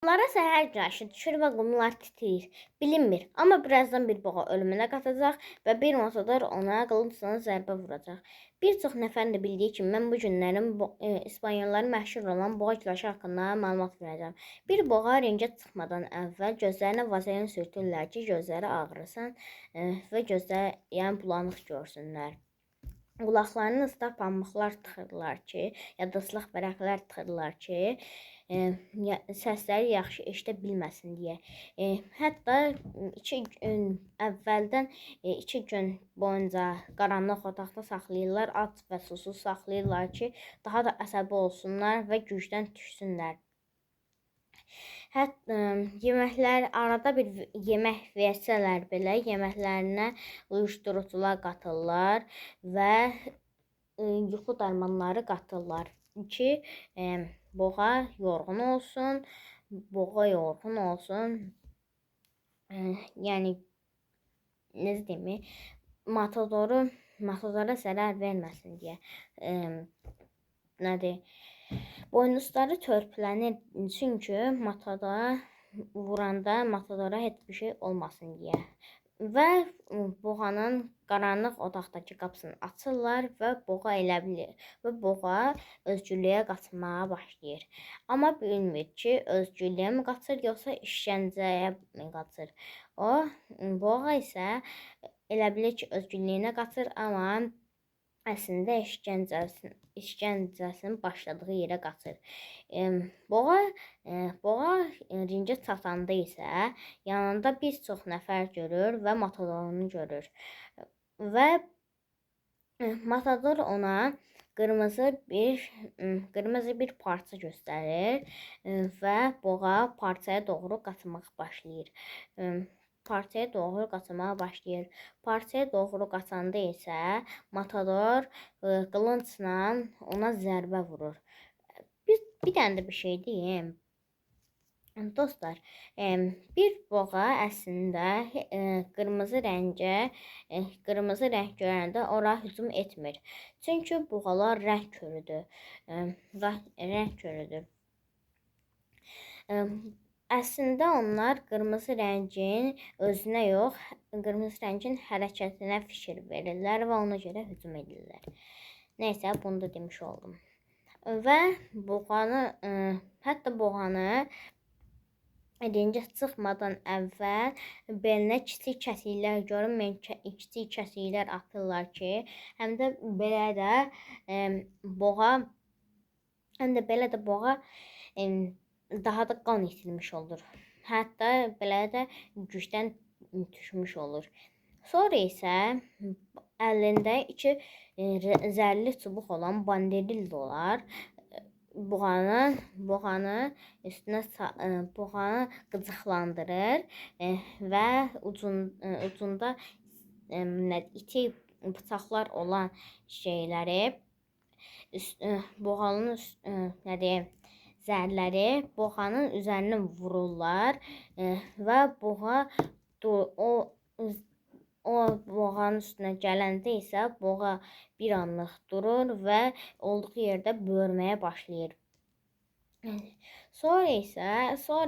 Onlara səhər günəşi düşür və qumlar titrəyir. Bilinmir, amma birazdan bir boğa ölümünə qatacaq və bir matador ona qılıncla zərbə vuracaq. Bir çox nəfərin də bildiyi kimi mən bu günlərin İspanyolların məşhur olan boğa güləşi haqqında məlumat verəcəm. Bir boğa ringə çıxmadan əvvəl gözlərinə vazelin sürtürlər ki, gözləri ağrısın və gözləri yəni bulanıq görsünlər. Qulaqlarını ıslaq pambıqlar tıxırlar ki, ya da ıslaq vərəqlər tıxırlar ki, səsləri yaxşı eşidə bilməsin deyə. Hətta 2 gün əvvəldən 2 gün boyunca qaranlıq otaqda saxlayırlar, ac və susuz saxlayırlar ki, daha da əsəbi olsunlar və gücdən düşsünlər. Hətta yeməklər arada bir yemək versələr belə yeməklərinə uyuşdurucular qatırlar və yuxu dərmanları qatırlar ki, boğa yorğun olsun, yəni necə deyim, matadora zərər verməsin deyə. Nədir? Boynuzları törpülənir, çünki matadora vuranda matadora heç bir şey olmasın deyə. Və boğanın qaranlıq otaqdakı qapısını açırlar və boğa elə bilir və boğa özgürlüyə qaçmağa başlayır. Amma bilmir ki, özgürlüyə mi qaçır, yoxsa işgəncəyə mi qaçır. Boğa isə elə bilir ki, özgürlüyünə qaçır, amma əslində işgəncəsinin başladığı yerə qaçır. Boğa ringə çatanda isə yanında bir çox nəfər görür və matadorunu görür. Və matador ona qırmızı bir parça göstərir və boğa parçaya doğru qaçmağa başlayır. Parçaya doğru qaçanda isə matador qılıncla ona zərbə vurur. Bir dənə də bir şey deyim. Dostlar, bir boğa əslində qırmızı rəng görəndə ora hücum etmir. Çünki boğalar rəng körüdür. Əslində onlar qırmızı rəngin özünə yox, qırmızı rəngin hərəkətinə fikir verirlər və ona görə hücum edirlər. Nəysə, bunu da demiş oldum. Və hətta boğanı ringə çıxmadan əvvəl belinə kiçik kəsiklər görünməyən kiçik kəsiklər atırlar ki, həm də belə də boğa daha da qan itirmiş olur. Hətta belə də gücdən düşmüş olur. Sonra isə əlində 2 zərli çubuq olan banderil dolar. Boğanı qıcıqlandırır və ucunda iti bıçaqlar olan şeyləri zərləri boğanın üzərinə vururlar və boğa boğanın üstünə gələndə isə boğa bir anlıq durur və olduğu yerdə böyürməyə başlayır. Sonra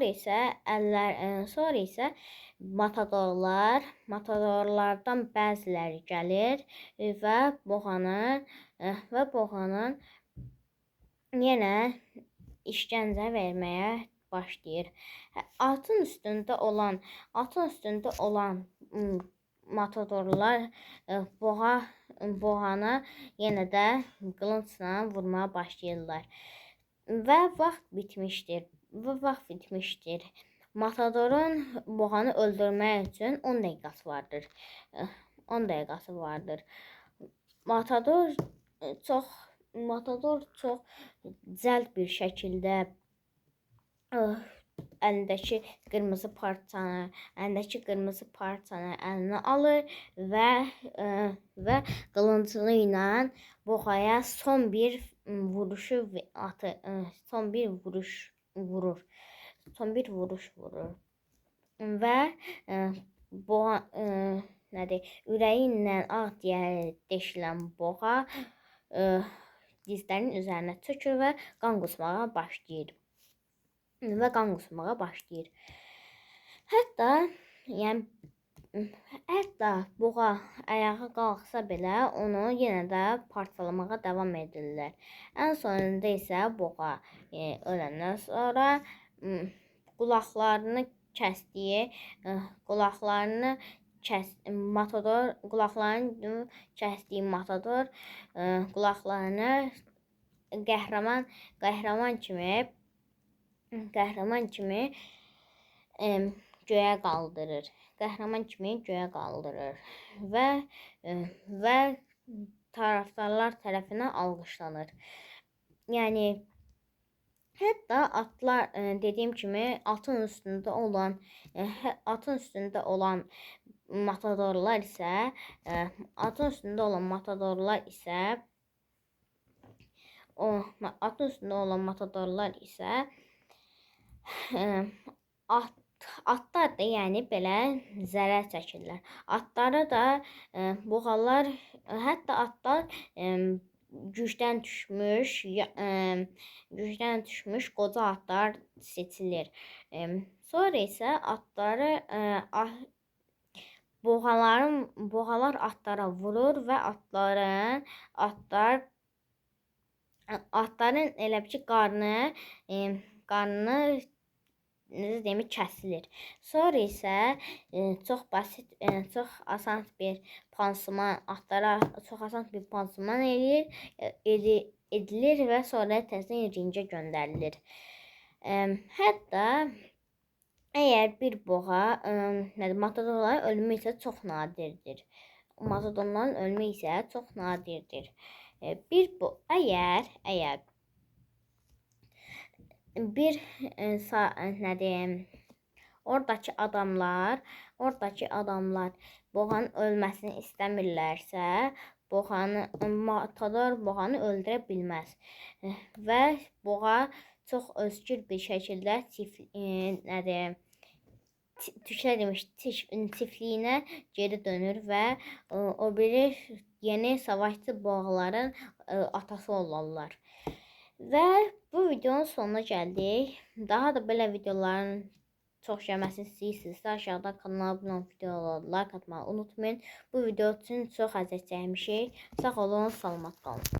isə matadorlardan bəziləri gəlir və boğanın yenə işgəncə verməyə başlayır. Atın üstündə olan matadorlar boğana yenə də qılıncla vurmağa başlayırlar. Və vaxt bitmişdir. Matadorun boğanı öldürmək üçün 10 dəqiqəsi vardır. Matador çox cəld bir şəkildə əlindəki qırmızı parçanı əlinə alır və qılıncı ilə boğaya son bir vuruş vurur. Və ürəyindən ağ deyə deşilən boğa dizlərinin üzərinə çökür və qan qusmağa başlayır. və qan qusmağa başlayır. Hətta, yəni hətta buğa ayağa qalxsa belə onu yenə də parçalamağa davam edirlər. Ən sonunda isə buğa öləndən sonra qulaqlarını kəsdiyi, qulaqlarını matador qulaqlarını kəsdiyi matador qulaqlarını qəhrəman kimi göyə qaldırır. Qəhrəman kimi göyə qaldırır və taraftarlar tərəfindən alqışlanır. Yəni hətta atlar dediyim kimi atın üstündə olan matadorlar isə atlar da yəni belə zərər çəkirlər. Atları da buğalar, hətta atlar gücdən düşmüş qoca atlar seçilir. Sonra isə buğalar atlara vurur və atların elə ki qarnını kəsilir. Sonra isə çox asan bir pansuman edilir və sonra təzədən ringə göndərilir. Hətta əgər bir buğa matadorların ölümü isə çox nadirdir. Oradakı adamlar buğanın ölməsini istəmirlərsə, matador buğanı öldürə bilməz və buğa çox özgür bir şəkildə çiftliyinə geri dönür və o biri yeni savaşçı buğaların atası olurlar. Və bu videonun sonuna gəldik. Daha da belə videoların çox gəlməsini istəyirsinizsə, aşağıdan kanala abunə olub videoları like atmağı unutmayın. Bu video üçün çox əziyyət çəkmişik. Sağ olun, salamat qalın.